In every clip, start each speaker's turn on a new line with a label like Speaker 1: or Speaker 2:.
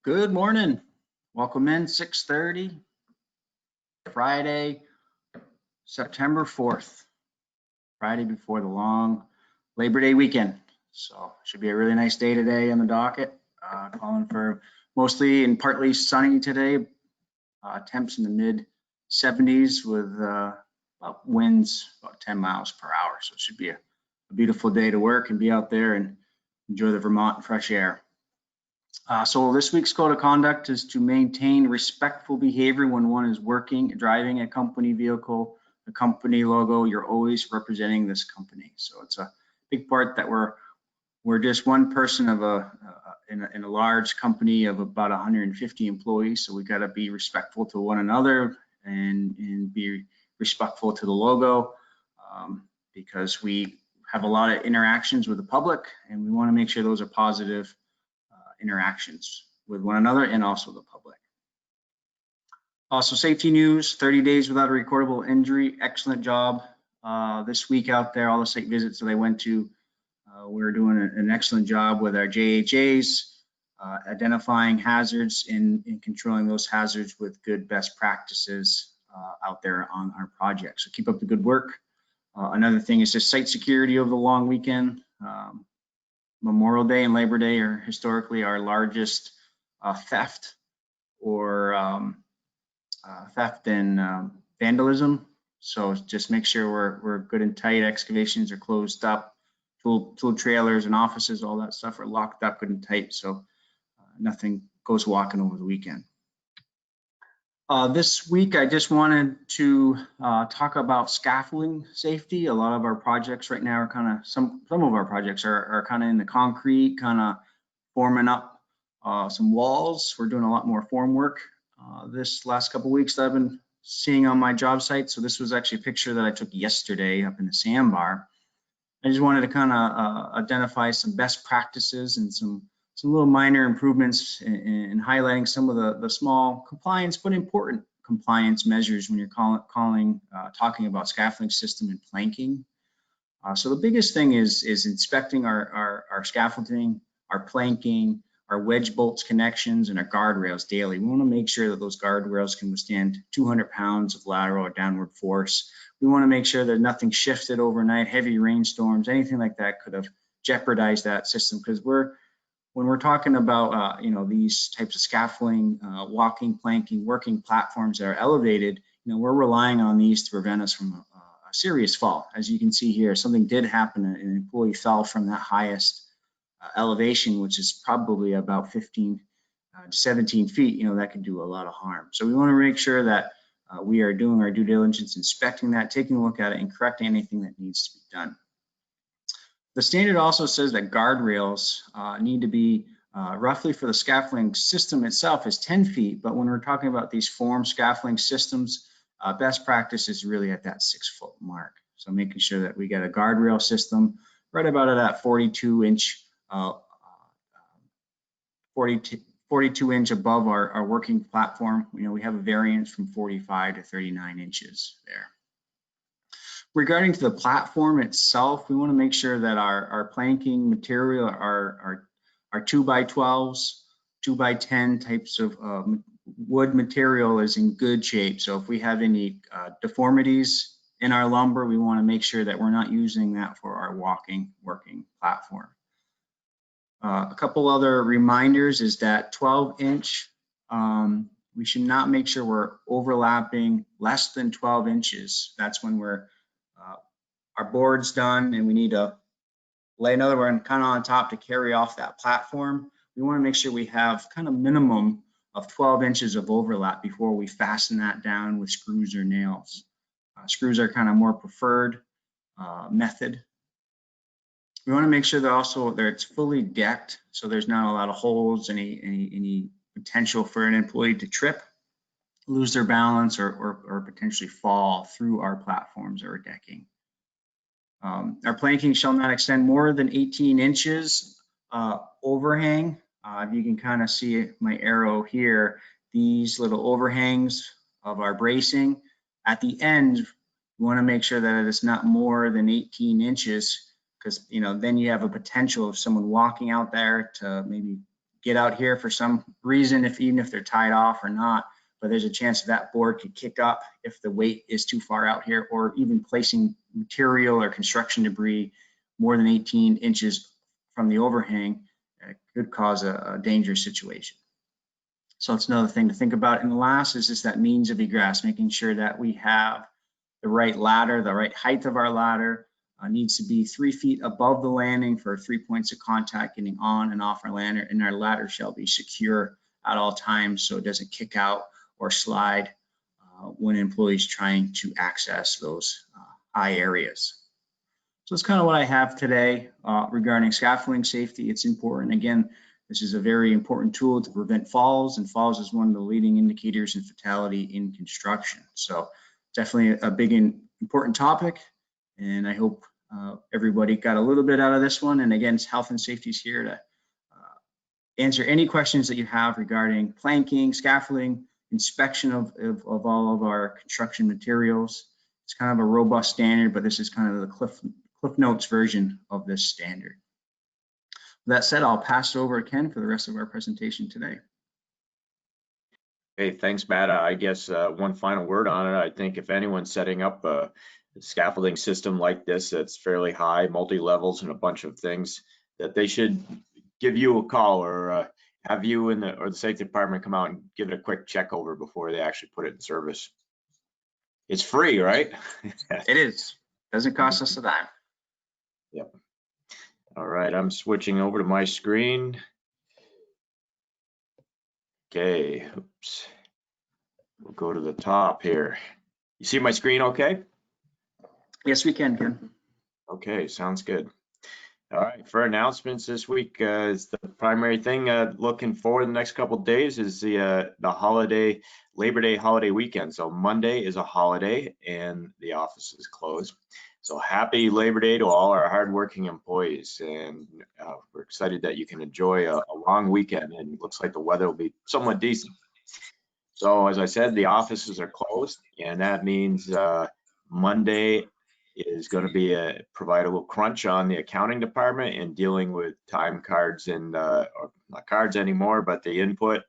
Speaker 1: Good morning. Welcome in 6:30, Friday, September 4th, Friday before the long Labor Day weekend. So should be a really nice day today on the docket. Calling for mostly and partly sunny today. Temps in the mid 70s with about winds about 10 miles per hour. So it should be a beautiful day to work and be out there and enjoy the Vermont fresh air. So this week's code of conduct is to maintain respectful behavior when one is driving a company vehicle, the company logo. You're always representing this company. So it's a big part that we're just one person of in a large company of about 150 employees. So we got to be respectful to one another and be respectful to the logo because we have a lot of interactions with the public, and we want to make sure those are positive interactions with one another and also the public. Also, safety news, 30 days without a recordable injury. Excellent job this week out there. All the site visits that I went to, we were doing an excellent job with our JHAs, identifying hazards and controlling those hazards with good best practices out there on our project. So keep up the good work. Another thing is just site security over the long weekend. Memorial Day and Labor Day are historically our largest theft or theft and vandalism. So just make sure we're good and tight. Excavations are closed up. Tool trailers and offices, all that stuff are locked up good and tight. So nothing goes walking over the weekend. This week, I just wanted to talk about scaffolding safety. A lot of our projects right now are kind of, some of our projects are kind of in the concrete, kind of forming up some walls. We're doing a lot more form work this last couple of weeks that I've been seeing on my job site. So this was actually a picture that I took yesterday up in the sandbar. I just wanted to kind of identify some best practices and some little minor improvements in highlighting some of the small compliance but important compliance measures when you're talking about scaffolding system and planking. So the biggest thing is inspecting our scaffolding, our planking, our wedge bolts connections, and our guardrails daily. We want to make sure that those guardrails can withstand 200 pounds of lateral or downward force. We want to make sure that nothing shifted overnight, heavy rainstorms, anything like that could have jeopardized that system, because when we're talking about these types of scaffolding, walking, planking, working platforms that are elevated, we're relying on these to prevent us from a serious fall. As you can see here, something did happen. An employee fell from that highest elevation, which is probably about 15 to 17 feet. That can do a lot of harm. So we want to make sure that we are doing our due diligence, inspecting that, taking a look at it, and correcting anything that needs to be done. The standard also says that guardrails need to be roughly, for the scaffolding system itself, is 10 feet. But when we're talking about these form scaffolding systems, best practice is really at that 6-foot mark. So making sure that we get a guardrail system right about at that 42 inch above our working platform. We have a variance from 45 to 39 inches there. Regarding to the platform itself, we want to make sure that our planking material, our 2x12s, 2x10 types of wood material is in good shape. So if we have any deformities in our lumber, we want to make sure that we're not using that for our working platform. A couple other reminders is that 12-inch, we should not make sure we're overlapping less than 12 inches. That's when our board's done and we need to lay another one kind of on top to carry off that platform. We want to make sure we have kind of minimum of 12 inches of overlap before we fasten that down with screws or nails. Screws are kind of more preferred method. We want to make sure that also that it's fully decked, so there's not a lot of holes, any potential for an employee to trip, lose their balance, or potentially fall through our platforms or decking. Our planking shall not extend more than 18 inches overhang. You can kind of see my arrow here. These little overhangs of our bracing at the end, we want to make sure that it is not more than 18 inches, because then you have a potential of someone walking out there to maybe get out here for some reason, even if they're tied off or not, but there's a chance that board could kick up if the weight is too far out here, or even placing material or construction debris more than 18 inches from the overhang could cause a dangerous situation. So it's another thing to think about. And the last is just that means of egress, making sure that we have the right ladder, the right height of our ladder. Needs to be 3 feet above the landing for 3 points of contact getting on and off our ladder, and our ladder shall be secure at all times so it doesn't kick out or slide when employees trying to access those high areas. So that's kind of what I have today regarding scaffolding safety. It's important. Again, this is a very important tool to prevent falls, and falls is one of the leading indicators in fatality in construction. So definitely a big and important topic, and I hope everybody got a little bit out of this one. And again, health and safety is here to answer any questions that you have regarding planking, scaffolding, inspection of all of our construction materials. It's kind of a robust standard, but this is kind of the Cliff Notes version of this standard. With that said, I'll pass it over to Ken for the rest of our presentation today.
Speaker 2: Hey, thanks, Matt. I guess one final word on it. I think if anyone's setting up a scaffolding system like this that's fairly high, multi-levels and a bunch of things, that they should give you a call or have you or the safety department come out and give it a quick check over before they actually put it in service. It's free, right?
Speaker 1: It is. Doesn't cost us a dime.
Speaker 2: Yep. All right, I'm switching over to my screen. Okay, oops. We'll go to the top here. You see my screen okay?
Speaker 1: Yes, we can, Ken.
Speaker 2: Okay, sounds good. All right, for announcements this week, is the primary thing looking forward the next couple of days is the holiday, Labor Day holiday weekend. So Monday is a holiday and the office is closed. So happy Labor Day to all our hardworking employees, and we're excited that you can enjoy a long weekend, and it looks like the weather will be somewhat decent. So as I said, the offices are closed, and that means Monday is going to be provide a little crunch on the accounting department and dealing with time cards and or not cards anymore, but the input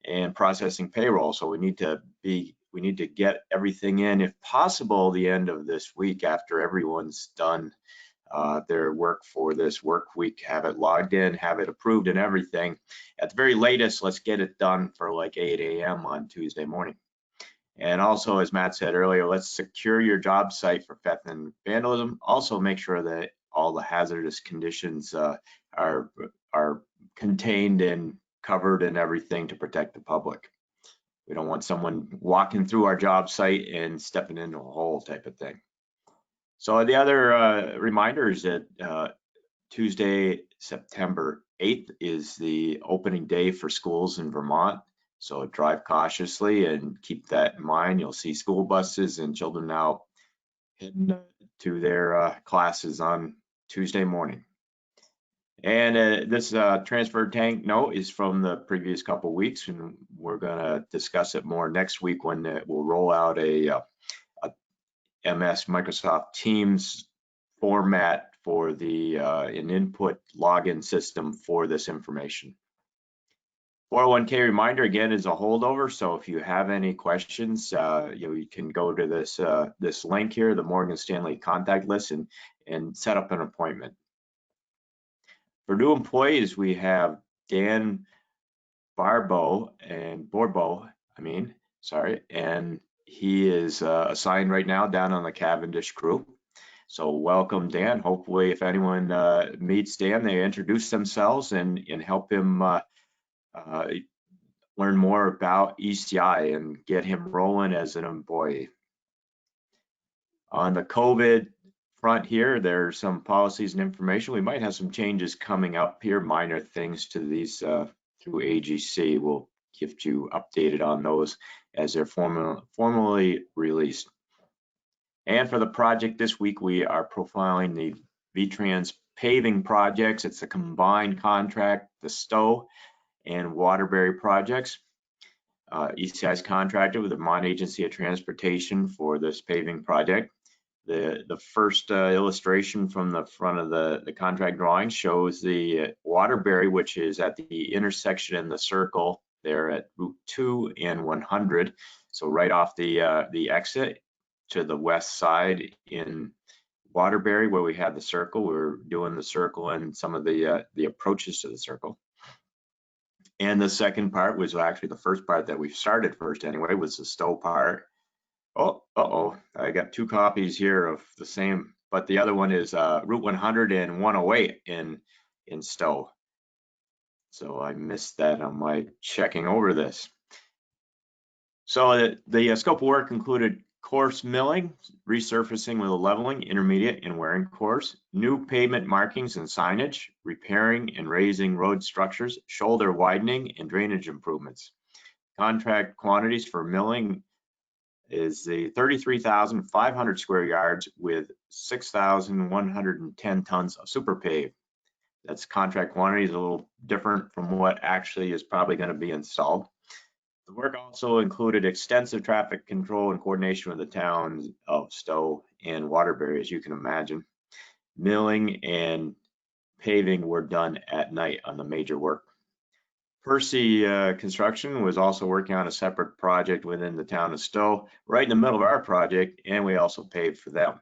Speaker 2: and processing payroll. So we need to get everything in, if possible, the end of this week after everyone's done their work for this work week, have it logged in, have it approved and everything. At the very latest, let's get it done for like 8 a.m. on Tuesday morning. And also, as Matt said earlier, let's secure your job site for theft and vandalism. Also make sure that all the hazardous conditions are contained and covered and everything to protect the public. We don't want someone walking through our job site and stepping into a hole type of thing. So the other reminder is that Tuesday, September 8th is the opening day for schools in Vermont. So drive cautiously and keep that in mind. You'll see school buses and children now heading to their classes on Tuesday morning. And this transfer tank note is from the previous couple weeks, and we're going to discuss it more next week when we'll roll out a MS Microsoft Teams format for an input login system for this information. 401k reminder again is a holdover, so if you have any questions, you can go to this link here, the Morgan Stanley contact list, and set up an appointment. For new employees, we have Dan Borbo, and he is assigned right now down on the Cavendish crew. So welcome, Dan. Hopefully, if anyone meets Dan, they introduce themselves and help him learn more about ECI and get him rolling as an employee. On the COVID front here, there are some policies and information. We might have some changes coming up here, minor things to these through AGC. We'll keep you updated on those as they're formally released. And for the project this week, we are profiling the VTrans paving projects. It's a combined contract, the Stowe and Waterbury projects. ECI's contracted with the Vermont Agency of Transportation for this paving project. The first illustration from the front of the contract drawing shows the Waterbury, which is at the intersection in the circle there at Route 2 and 100. So right off the exit to the west side in Waterbury, where we had the circle, we're doing the circle and some of the approaches to the circle. And the second part was actually the first part that we started first anyway, was the Stowe part. Oh, I got two copies here of the same, but the other one is Route 100 and 108 in Stowe. So I missed that on my checking over this. So the scope of work included coarse milling, resurfacing with a leveling, intermediate, and wearing course, new pavement markings and signage, repairing and raising road structures, shoulder widening, and drainage improvements. Contract quantities for milling is the 33,500 square yards with 6,110 tons of super pave. That's contract quantities, a little different from what actually is probably going to be installed. The work also included extensive traffic control and coordination with the towns of Stowe and Waterbury, as you can imagine. Milling and paving were done at night on the major work. Percy Construction was also working on a separate project within the town of Stowe, right in the middle of our project, and we also paved for them.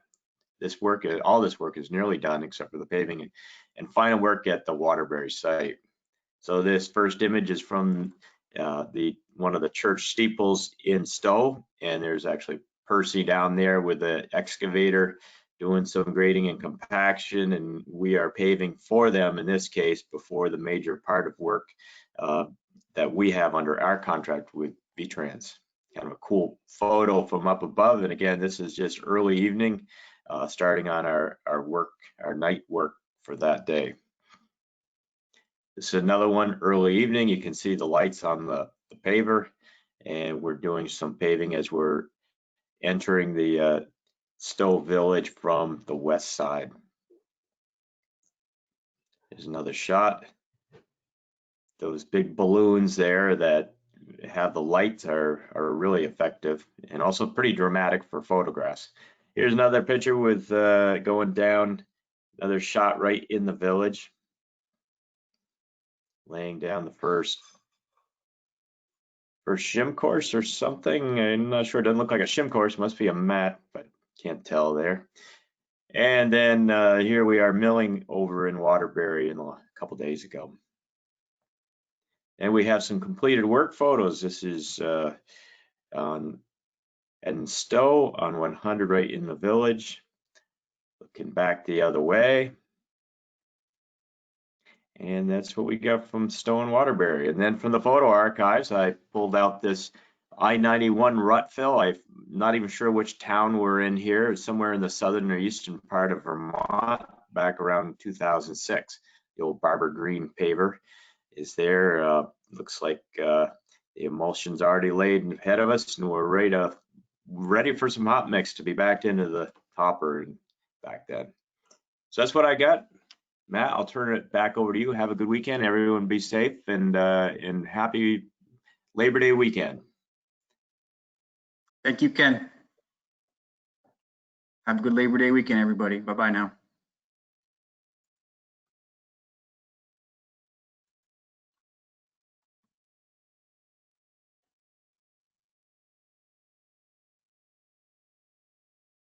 Speaker 2: This work, all this work is nearly done except for the paving and final work at the Waterbury site. So this first image is from one of the church steeples in Stowe, and there's actually Percy down there with the excavator doing some grading and compaction, and we are paving for them in this case before the major part of work that we have under our contract with V-Trans. Kind of a cool photo from up above, and again, this is just early evening, starting on our night work for that day. This is another one early evening. You can see the lights on the paver, and we're doing some paving as we're entering the Stowe Village from the west side. There's another shot. Those big balloons there that have the lights are really effective and also pretty dramatic for photographs. Here's another picture with going down, another shot right in the village, laying down the first shim course or something. I'm not sure. It doesn't look like a shim course. Must be a mat, but can't tell there. And then here we are milling over in Waterbury a couple days ago. And we have some completed work photos. This is in Stowe on 100 right in the village. Looking back the other way. And that's what we got from Stowe and Waterbury. And then from the photo archives, I pulled out this I-91 rut fill. I'm not even sure which town we're in here. It's somewhere in the southern or eastern part of Vermont, back around 2006. The old Barber Green paver is there. Looks like the emulsion's already laid ahead of us, and we're ready for some hot mix to be backed into the topper and back then. So that's what I got. Matt, I'll turn it back over to you. Have a good weekend. Everyone be safe, and happy Labor Day weekend.
Speaker 1: Thank you, Ken. Have a good Labor Day weekend, everybody. Bye-bye now.